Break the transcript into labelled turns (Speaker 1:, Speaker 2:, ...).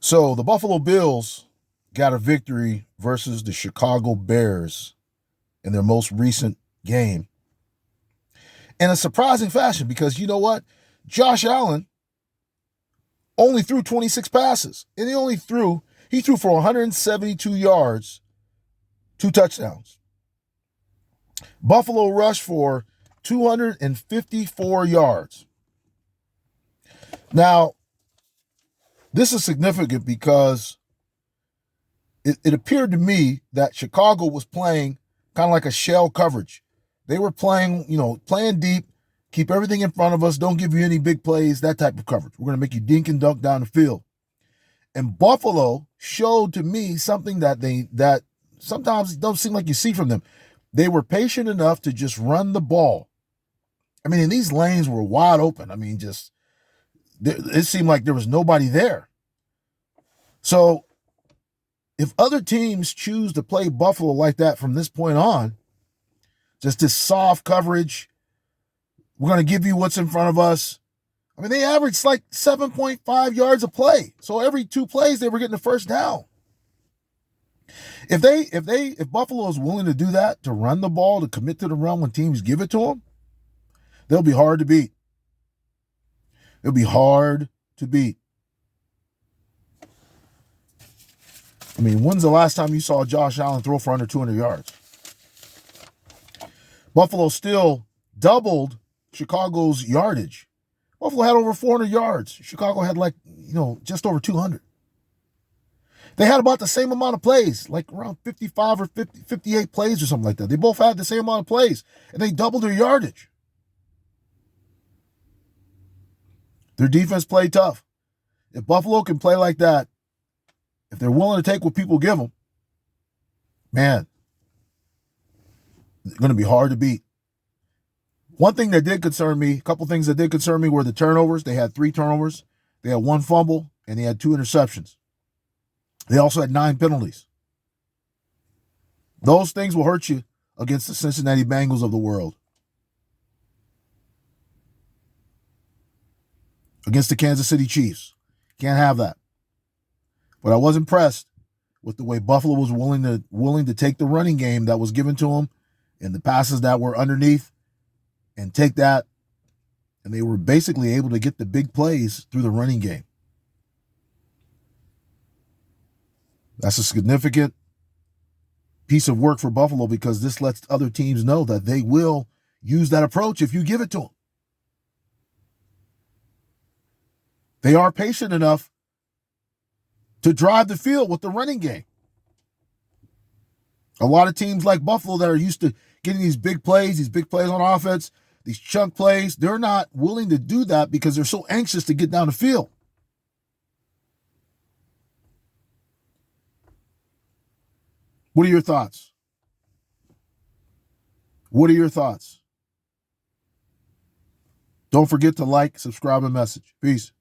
Speaker 1: So the Buffalo Bills got a victory versus the Chicago Bears in their most recent game in a surprising fashion because you know what? Josh Allen only threw 26 passes and he threw for 172 yards, 2 touchdowns. Buffalo rushed for 254 yards. Now, this is significant because it appeared to me that Chicago was playing kind of like a shell coverage. They were playing deep, keep everything in front of us, don't give you any big plays, that type of coverage. We're going to make you dink and dunk down the field. And Buffalo showed to me something that sometimes don't seem like you see from them. They were patient enough to just run the ball. I mean, and these lanes were wide open. I mean, it seemed like there was nobody there. So if other teams choose to play Buffalo like that from this point on, just this soft coverage, we're going to give you what's in front of us. I mean, they averaged like 7.5 yards a play. So every 2 plays, they were getting the first down. If Buffalo is willing to do that, to run the ball, to commit to the run when teams give it to them, they'll be hard to beat. It'll be hard to beat. I mean, when's the last time you saw Josh Allen throw for under 200 yards? Buffalo still doubled Chicago's yardage. Buffalo had over 400 yards. Chicago had just over 200. They had about the same amount of plays, like around 55 or 58 plays or something like that. They both had the same amount of plays, and they doubled their yardage. Their defense played tough. If Buffalo can play like that, if they're willing to take what people give them, man, it's going to be hard to beat. One thing that did concern me, a couple things that did concern me were the turnovers. They had 3 turnovers. They had 1 fumble, and they had 2 interceptions. They also had 9 penalties. Those things will hurt you against the Cincinnati Bengals of the world. Against the Kansas City Chiefs. Can't have that. But I was impressed with the way Buffalo was willing to take the running game that was given to them and the passes that were underneath and take that. And they were basically able to get the big plays through the running game. That's a significant piece of work for Buffalo because this lets other teams know that they will use that approach if you give it to them. They are patient enough to drive the field with the running game. A lot of teams like Buffalo that are used to getting these big plays on offense, these chunk plays, they're not willing to do that because they're so anxious to get down the field. What are your thoughts? What are your thoughts? Don't forget to like, subscribe, and message. Peace.